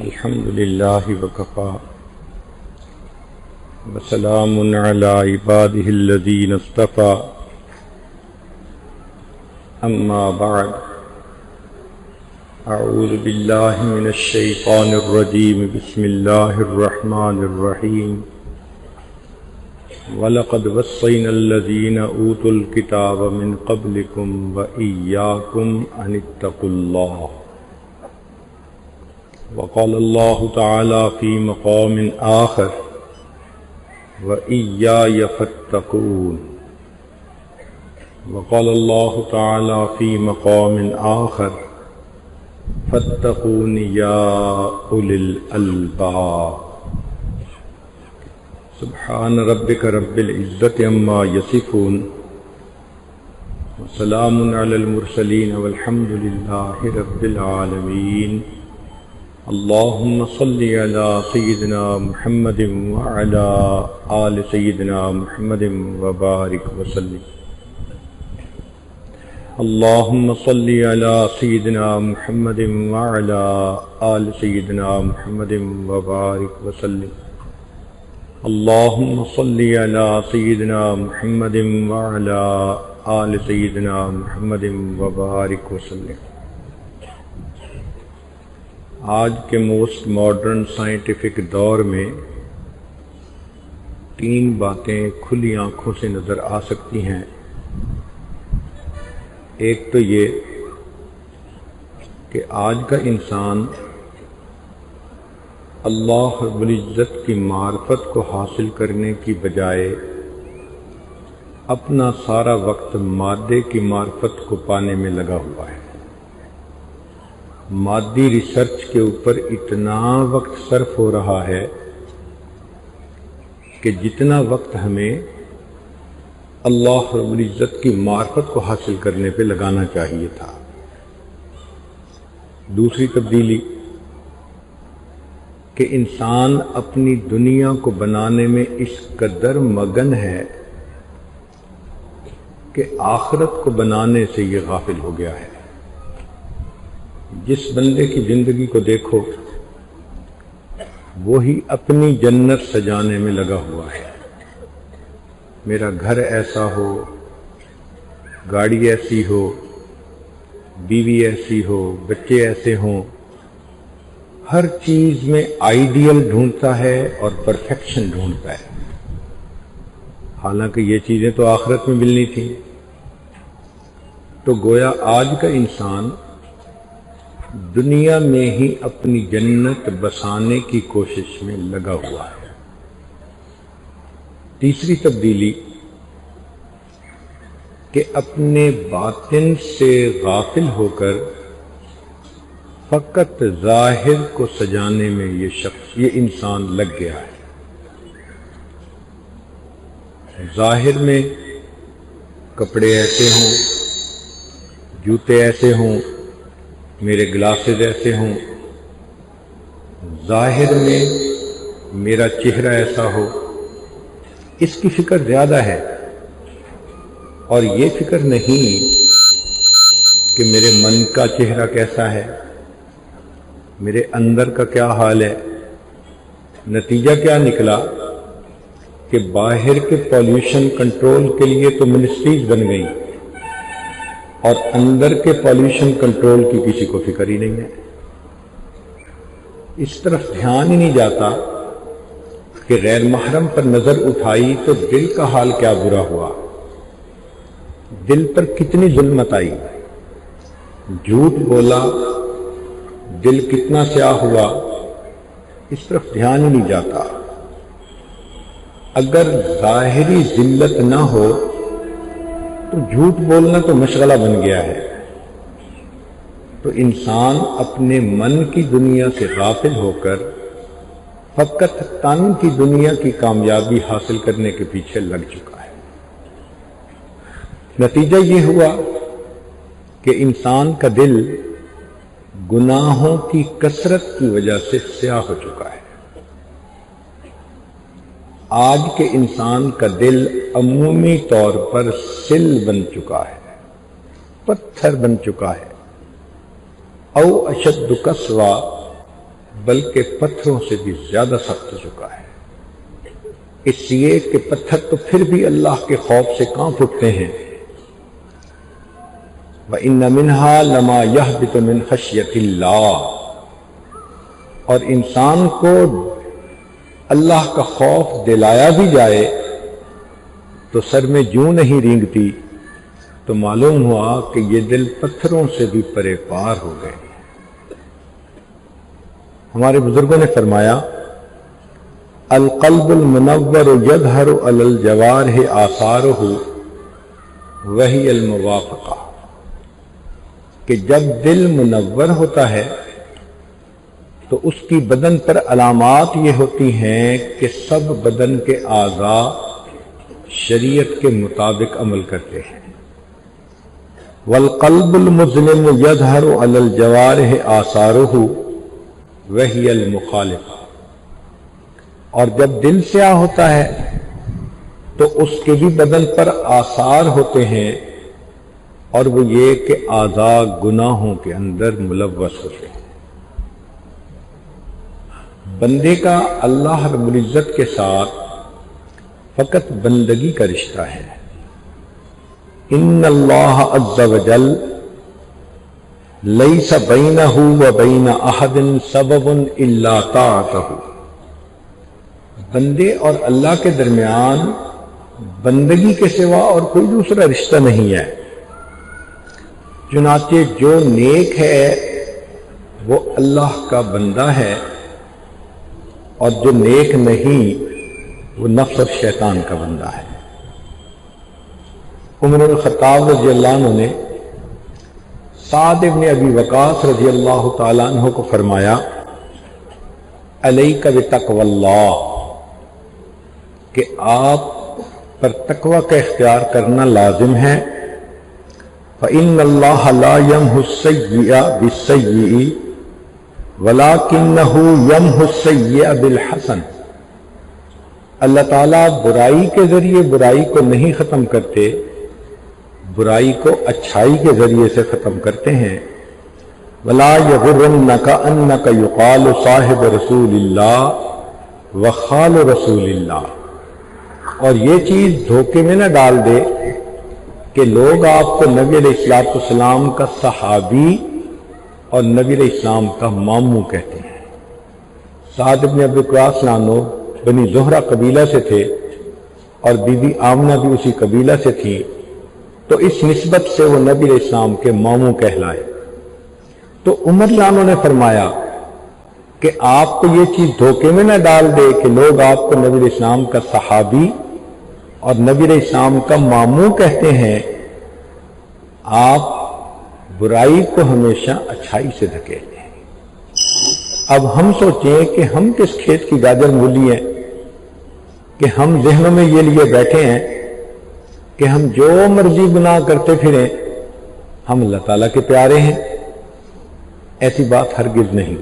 الحمد لله وكفى وسلام على عباده الذين اصطفى أما بعد أعوذ بالله من الشيطان الرجيم بسم الله الرحمن الرحيم وَلَقَدْ وَصَّيْنَا الَّذِينَ أُوتُوا الْكِتَابَ مِنْ قَبْلِكُمْ وَإِيَّاكُمْ أَنِ اتَّقُوا اللَّهَ وقال الله تعالى في مقام آخر وإياي فاتقون وقال الله تعالى في مقام آخر فاتقون يا أولي الألباب سبحان ربك رب العزة عما يصفون وسلام على المرسلين والحمد لله رب العالمين اللهم صل على سيدنا محمد وعلى آل سيدنا محمد وبارك وسلم اللهم صل على سيدنا محمد وعلى آل سيدنا محمد وبارك وسلم اللهم صل على سيدنا محمد وعلى آل سيدنا محمد وبارك وسلم آج کے موسٹ ماڈرن سائنٹیفک دور میں تین باتیں کھلی آنکھوں سے نظر آ سکتی ہیں۔ ایک تو یہ کہ آج کا انسان اللہ رب العزت کی معرفت کو حاصل کرنے کی بجائے اپنا سارا وقت مادے کی معرفت کو پانے میں لگا ہوا ہے۔ مادی ریسرچ کے اوپر اتنا وقت صرف ہو رہا ہے کہ جتنا وقت ہمیں اللہ رب العزت کی معرفت کو حاصل کرنے پہ لگانا چاہیے تھا۔ دوسری تبدیلی کہ انسان اپنی دنیا کو بنانے میں اس قدر مگن ہے کہ آخرت کو بنانے سے یہ غافل ہو گیا ہے۔ جس بندے کی زندگی کو دیکھو وہی اپنی جنت سجانے میں لگا ہوا ہے۔ میرا گھر ایسا ہو، گاڑی ایسی ہو، بیوی ایسی ہو، بچے ایسے ہوں، ہر چیز میں آئیڈیل ڈھونڈتا ہے اور پرفیکشن ڈھونڈتا ہے، حالانکہ یہ چیزیں تو آخرت میں ملنی تھیں۔ تو گویا آج کا انسان دنیا میں ہی اپنی جنت بسانے کی کوشش میں لگا ہوا ہے۔ تیسری تبدیلی کہ اپنے باطن سے غافل ہو کر فقط ظاہر کو سجانے میں یہ انسان لگ گیا ہے۔ ظاہر میں کپڑے ایسے ہوں، جوتے ایسے ہوں، میرے گلاسز ایسے ہوں، ظاہر میں میرا چہرہ ایسا ہو، اس کی فکر زیادہ ہے، اور یہ فکر نہیں کہ میرے من کا چہرہ کیسا ہے، میرے اندر کا کیا حال ہے۔ نتیجہ کیا نکلا کہ باہر کے پالیوشن کنٹرول کے لیے تو منسٹریز بن گئیں اور اندر کے پالیوشن کنٹرول کی کسی کو فکر ہی نہیں ہے۔ اس طرف دھیان ہی نہیں جاتا کہ غیر محرم پر نظر اٹھائی تو دل کا حال کیا برا ہوا، دل پر کتنی ظلمت آئی، جھوٹ بولا، دل کتنا سیاہ ہوا، اس طرف دھیان ہی نہیں جاتا۔ اگر ظاہری ذلت نہ ہو تو جھوٹ بولنا تو مشغلہ بن گیا ہے۔ تو انسان اپنے من کی دنیا سے غافل ہو کر فقط تن کی دنیا کی کامیابی حاصل کرنے کے پیچھے لگ چکا ہے۔ نتیجہ یہ ہوا کہ انسان کا دل گناہوں کی کثرت کی وجہ سے سیاہ ہو چکا ہے۔ آج کے انسان کا دل عمومی طور پر سل بن چکا ہے، پتھر بن چکا ہے، او اشد قسوہ بلکہ پتھروں سے بھی زیادہ سخت ہو چکا ہے، اس لیے کہ پتھر تو پھر بھی اللہ کے خوف سے کانپ اٹھتے ہیں۔ وَإِنَّ مِنْهَا لَمَا يَهْبِطُ مِنْ خَشْيَةِ اللَّهِ، اور انسان کو اللہ کا خوف دلایا بھی جائے تو سر میں جوں نہیں رینگتی، تو معلوم ہوا کہ یہ دل پتھروں سے بھی پرے پار ہو گئے۔ ہمارے بزرگوں نے فرمایا القلب المنور یظہر علی الجوارح آثارہ وہی الموافقہ، کہ جب دل منور ہوتا ہے تو اس کی بدن پر علامات یہ ہوتی ہیں کہ سب بدن کے اعضاء شریعت کے مطابق عمل کرتے ہیں۔ والقلب المظلم یظہر علی الجوارح آثارہ وہی المخالفہ، اور جب دل سیاہ ہوتا ہے تو اس کے بھی بدن پر آثار ہوتے ہیں، اور وہ یہ کہ اعضاء گناہوں کے اندر ملوث ہوتے ہیں۔ بندے کا اللہ رب العزت کے ساتھ فقط بندگی کا رشتہ ہے۔ ان اللہ عز وجل لیس بینہ وبین احد سبب الا طاعتہ، بندے اور اللہ کے درمیان بندگی کے سوا اور کوئی دوسرا رشتہ نہیں ہے۔ چنانچہ جو نیک ہے وہ اللہ کا بندہ ہے، اور جو نیک نہیں وہ نفس اور شیطان کا بندہ ہے۔ عمر بن الخطاب رضی اللہ عنہ نے سعد بن ابی وقاص رضی اللہ تعالیٰ عنہ کو فرمایا علیک بتقوی اللہ، کہ آپ پر تقوی کا اختیار کرنا لازم ہے۔ فإن اللہ لا یمحو السیئ بالسیئ ولیکنہ یمحو السیئ بالحسن، اللہ تعالیٰ برائی کے ذریعے برائی کو نہیں ختم کرتے، برائی کو اچھائی کے ذریعے سے ختم کرتے ہیں۔ ولا یغرنک انک یقال صاحب رسول اللہ وخال رسول اللہ، اور یہ چیز دھوکے میں نہ ڈال دے کہ لوگ آپ کو نبی علیہ الصلوۃ والسلام کا صحابی اور نبی علیہ السلام کا ماموں کہتے ہیں۔ سعد بن ابی وقاص نانو بنی زہرہ قبیلہ سے تھے، اور بی بی آمنہ بھی اسی قبیلہ سے تھی، تو اس نسبت سے وہ نبی علیہ السلام کے ماموں کہلائے۔ تو عمر لانو نے فرمایا کہ آپ کو یہ چیز دھوکے میں نہ ڈال دے کہ لوگ آپ کو نبی علیہ السلام کا صحابی اور نبی علیہ السلام کا ماموں کہتے ہیں، آپ برائی کو ہمیشہ اچھائی سے دھکیلتے ہیں۔ اب ہم سوچیں کہ ہم کس کھیت کی گاجر مولی ہیں کہ ہم ذہنوں میں یہ لیے بیٹھے ہیں کہ ہم جو مرضی گناہ کرتے پھریں ہم اللہ تعالیٰ کے پیارے ہیں۔ ایسی بات ہرگز نہیں۔